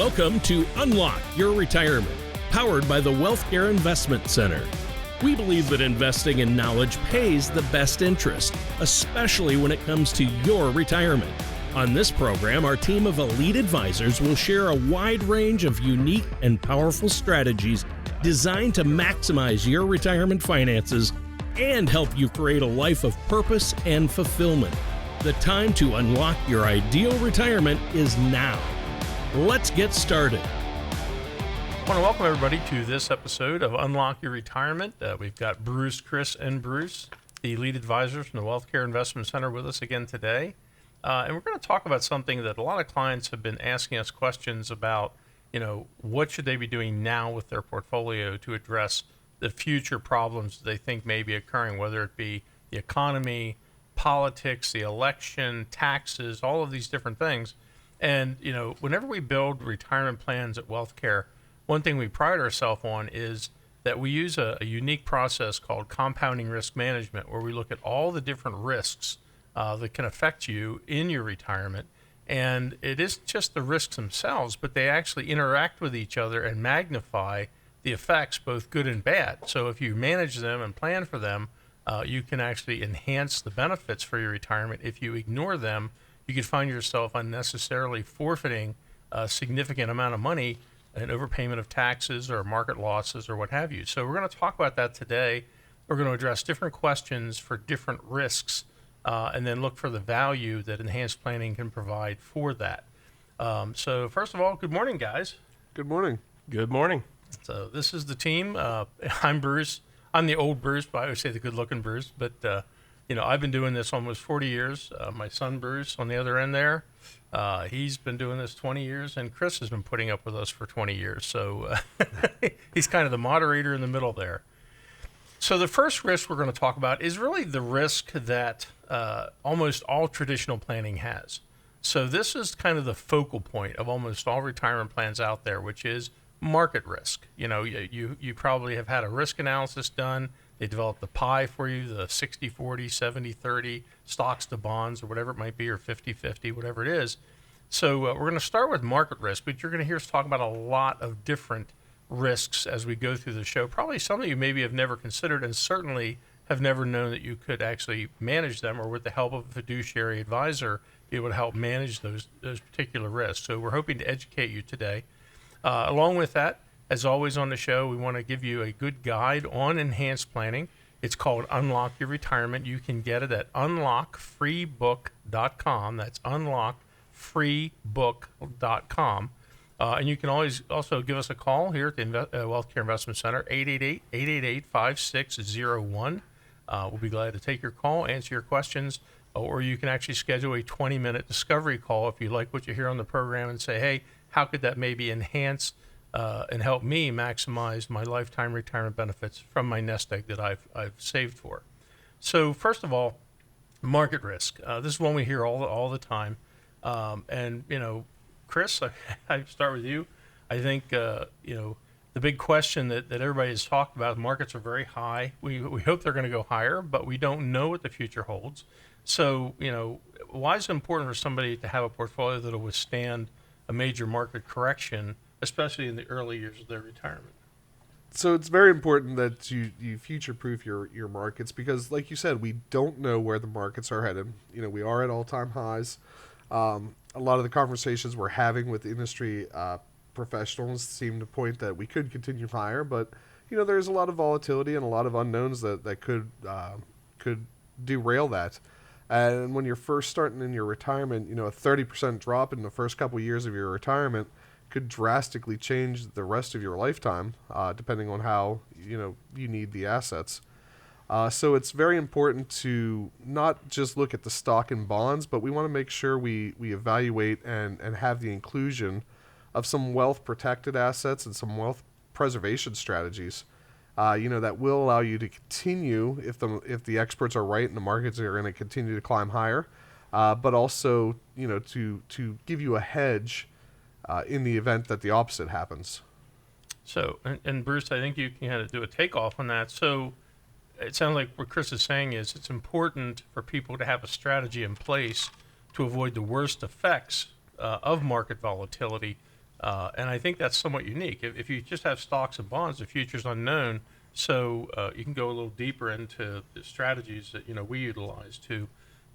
Welcome to Unlock Your Retirement, powered by the WealthKare Investment Center. We believe that investing in knowledge pays the best interest, especially when it comes to your retirement. On this program, our team of elite advisors will share a wide range of unique and powerful strategies designed to maximize your retirement finances and help you create a life of purpose and fulfillment. The time to unlock your ideal retirement is now. Let's get started. I want to welcome everybody to this episode of Unlock Your Retirement. We've got Bruce, Chris, and Bruce, the lead advisors from the WealthKare Investment Center, with us again today. And we're going to talk about something that a lot of clients have been asking us questions about. What should they be doing now with their portfolio to address the future problems they think may be occurring, whether it be the economy, politics, the election, taxes, all of these different things. And, whenever we build retirement plans at WealthKare, one thing we pride ourselves on is that we use a unique process called compounding risk management, where we look at all the different risks that can affect you in your retirement. And it isn't just the risks themselves, but they actually interact with each other and magnify the effects, both good and bad. So if you manage them and plan for them, you can actually enhance the benefits for your retirement. If you ignore them, you could find yourself unnecessarily forfeiting a significant amount of money in overpayment of taxes or market losses or what have you. So we're going to talk about that today. We're going to address different questions for different risks and then look for the value that enhanced planning can provide for that. So first of all, good morning, guys. Good morning. Good morning. So this is the team. I'm Bruce. I'm the old Bruce, but I always say the good-looking Bruce. But I've been doing this almost 40 years. My son, Bruce, on the other end there, he's been doing this 20 years, and Chris has been putting up with us for 20 years. So he's kind of the moderator in the middle there. So the first risk we're going to talk about is really the risk that almost all traditional planning has. So this is kind of the focal point of almost all retirement plans out there, which is market risk. You probably have had a risk analysis done. They developed the pie for you, the 60-40, 70-30, stocks to bonds, or whatever it might be, or 50-50, whatever it is. So we're going to start with market risk, but you're going to hear us talk about a lot of different risks as we go through the show. Probably some that you maybe have never considered, and certainly have never known that you could actually manage them, or with the help of a fiduciary advisor, be able to help manage those particular risks. So we're hoping to educate you today. Along with that, as always on the show, we want to give you a good guide on enhanced planning. It's called Unlock Your Retirement. You can get it at unlockfreebook.com. That's unlockfreebook.com. And you can always also give us a call here at the WealthKare Investment Center, 888-888-5601. We'll be glad to take your call, answer your questions, or you can actually schedule a 20-minute discovery call if you like what you hear on the program and say, hey, how could that maybe enhance and help me maximize my lifetime retirement benefits from my nest egg that I've saved for. So first of all, market risk. This is one we hear all the time. Chris, I start with you. I think, the big question that everybody has talked about, markets are very high. We hope they're going to go higher, but we don't know what the future holds. So, why is it important for somebody to have a portfolio that will withstand a major market correction, especially in the early years of their retirement? So it's very important that you future-proof your markets, because, like you said, we don't know where the markets are headed. We are at all-time highs. A lot of the conversations we're having with industry professionals seem to point that we could continue higher, but there's a lot of volatility and a lot of unknowns that could derail that. And when you're first starting in your retirement, a 30% drop in the first couple of years of your retirement could drastically change the rest of your lifetime, depending on how you need the assets. So it's very important to not just look at the stock and bonds, but we want to make sure we evaluate and have the inclusion of some wealth protected assets and some wealth preservation strategies. That will allow you to continue, if the experts are right and the markets are going to continue to climb higher, but also to give you a hedge in the event that the opposite happens. So, and Bruce, I think you can kind of do a takeoff on that. So it sounds like what Chris is saying is it's important for people to have a strategy in place to avoid the worst effects of market volatility And I think that's somewhat unique. If you just have stocks and bonds, the future's unknown. So you can go a little deeper into the strategies that we utilize to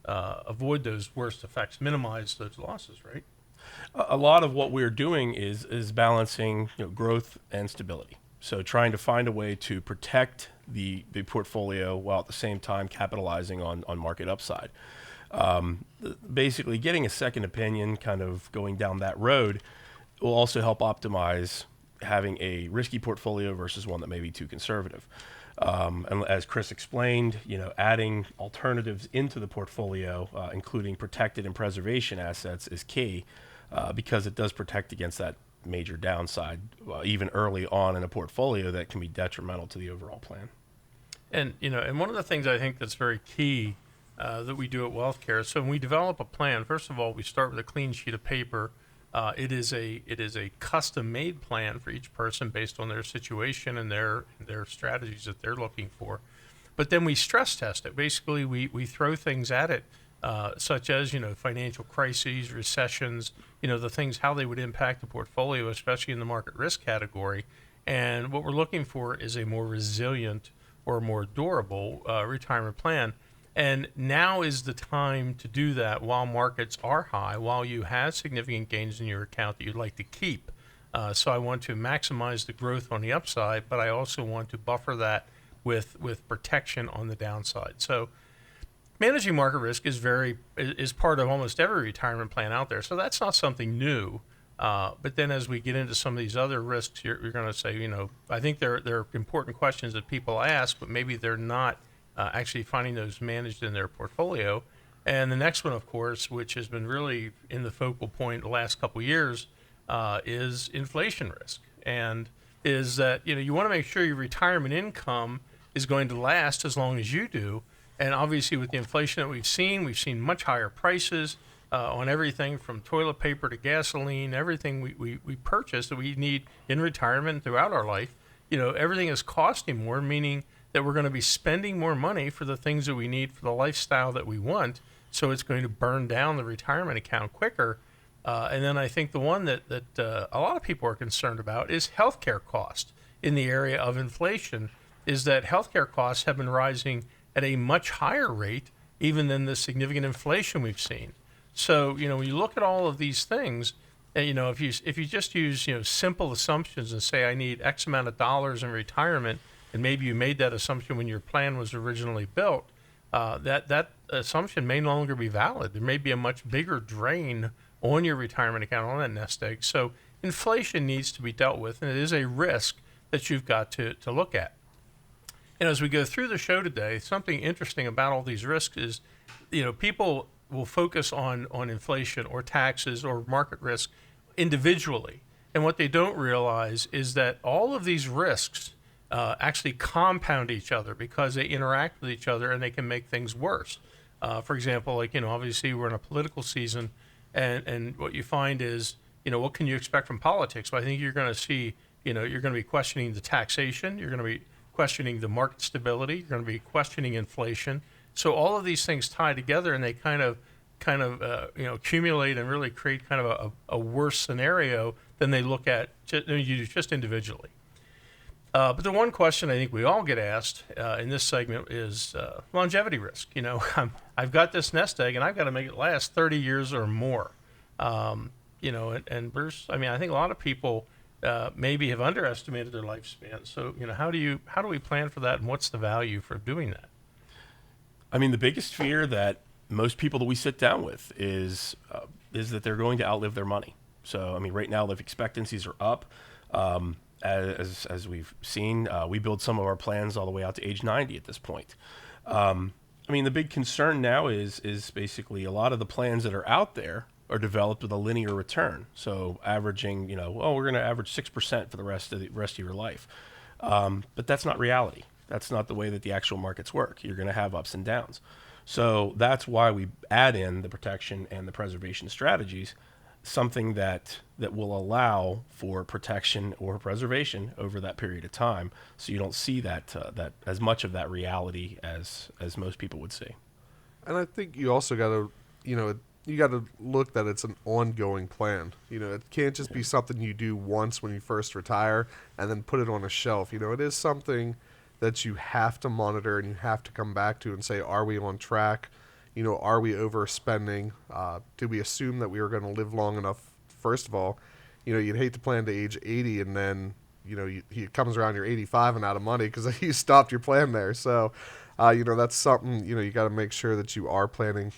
avoid those worst effects, minimize those losses, right? A lot of what we're doing is balancing growth and stability. So trying to find a way to protect the portfolio while at the same time capitalizing on market upside. Basically, getting a second opinion, kind of going down that road, will also help optimize having a risky portfolio versus one that may be too conservative. And as Chris explained, adding alternatives into the portfolio, including protected and preservation assets, is key because it does protect against that major downside, even early on in a portfolio that can be detrimental to the overall plan. And and one of the things I think that's very key that we do at WealthKare. So when we develop a plan, first of all, we start with a clean sheet of paper. It is a custom-made plan for each person based on their situation and their strategies that they're looking for. But then we stress test it. Basically, we throw things at it, such as financial crises, recessions, the things how they would impact the portfolio, especially in the market risk category. And what we're looking for is a more resilient or more durable retirement plan. And now is the time to do that while markets are high, while you have significant gains in your account that you'd like to keep. So I want to maximize the growth on the upside, but I also want to buffer that with protection on the downside. So managing market risk is part of almost every retirement plan out there. So that's not something new. But then as we get into some of these other risks, you're going to say, I think they're important questions that people ask, but maybe they're not actually finding those managed in their portfolio. And the next one, of course, which has been really in the focal point the last couple of years, is inflation risk. And is that, you want to make sure your retirement income is going to last as long as you do. And obviously with the inflation that we've seen much higher prices on everything from toilet paper to gasoline, everything we purchase that we need in retirement throughout our life. Everything is costing more, meaning that we're going to be spending more money for the things that we need for the lifestyle that we want. So it's going to burn down the retirement account quicker. And then I think the one that a lot of people are concerned about is healthcare cost in the area of inflation, is that healthcare costs have been rising at a much higher rate even than the significant inflation we've seen. So, when you look at all of these things, if you just use, simple assumptions and say, I need X amount of dollars in retirement, and maybe you made that assumption when your plan was originally built, that assumption may no longer be valid. There may be a much bigger drain on your retirement account, on that nest egg. So inflation needs to be dealt with, and it is a risk that you've got to look at. And as we go through the show today, something interesting about all these risks is, people will focus on inflation or taxes or market risk individually. And what they don't realize is that all of these risks actually compound each other because they interact with each other and they can make things worse. For example, obviously we're in a political season, and what you find is, what can you expect from politics? Well, I think you're going to see, you're going to be questioning the taxation, you're going to be questioning the market stability, you're going to be questioning inflation. So all of these things tie together, and they kind of accumulate and really create kind of a worse scenario than they look at just individually. But the one question I think we all get asked in this segment is longevity risk. I've got this nest egg and I've got to make it last 30 years or more. And Bruce, I think a lot of people maybe have underestimated their lifespan. So, how do we plan for that, and what's the value for doing that? The biggest fear that most people that we sit down with is that they're going to outlive their money. So, right now life expectancies are up. As we've seen, we build some of our plans all the way out to age 90 at this point. The big concern now is basically a lot of the plans that are out there are developed with a linear return. So averaging, we're going to average 6% for the rest of your life. But that's not reality. That's not the way that the actual markets work. You're going to have ups and downs. So that's why we add in the protection and the preservation strategies, something that will allow for protection or preservation over that period of time, so you don't see that as much of that reality as most people would see. And I think you also got to, you got to look that it's an ongoing plan. It can't just be something you do once when you first retire and then put it on a shelf. It is something that you have to monitor and you have to come back to and say, are we on track? Are we overspending? Did we assume that we were going to live long enough? First of all, you'd hate to plan to age 80 and then, it comes around you're 85 and out of money because you stopped your plan there. So, that's something, you got to make sure that you are planning.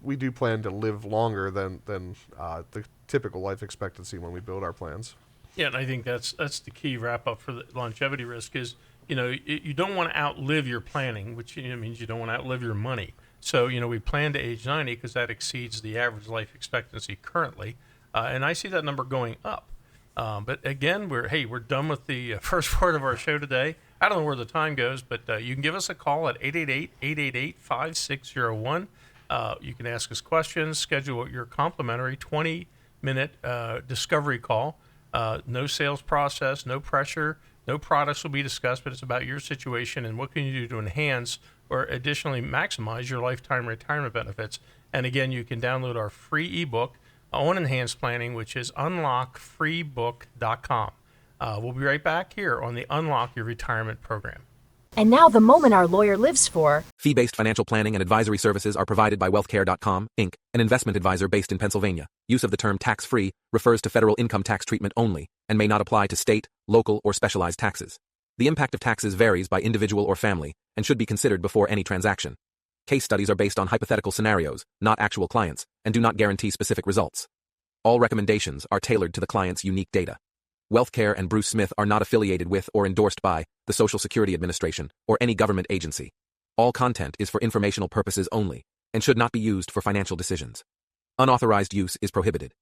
We do plan to live longer than the typical life expectancy when we build our plans. Yeah, and I think that's the key wrap up for the longevity risk is, you don't want to outlive your planning, which means you don't want to outlive your money. So, we plan to age 90 because that exceeds the average life expectancy currently. And I see that number going up. But again, we're done with the first part of our show today. I don't know where the time goes, but you can give us a call at 888-888-5601. You can ask us questions, schedule your complimentary 20-minute discovery call. No sales process, no pressure, no products will be discussed, but it's about your situation and what can you do to enhance or additionally maximize your lifetime retirement benefits. And again, you can download our free ebook on enhanced planning, which is unlockfreebook.com. We'll be right back here on the Unlock Your Retirement program. And now the moment our lawyer lives for. Fee-based financial planning and advisory services are provided by WealthKare.com, Inc., an investment advisor based in Pennsylvania. Use of the term tax-free refers to federal income tax treatment only and may not apply to state, local, or specialized taxes. The impact of taxes varies by individual or family and should be considered before any transaction. Case studies are based on hypothetical scenarios, not actual clients, and do not guarantee specific results. All recommendations are tailored to the client's unique data. WealthKare and Bruce Smith are not affiliated with or endorsed by the Social Security Administration or any government agency. All content is for informational purposes only and should not be used for financial decisions. Unauthorized use is prohibited.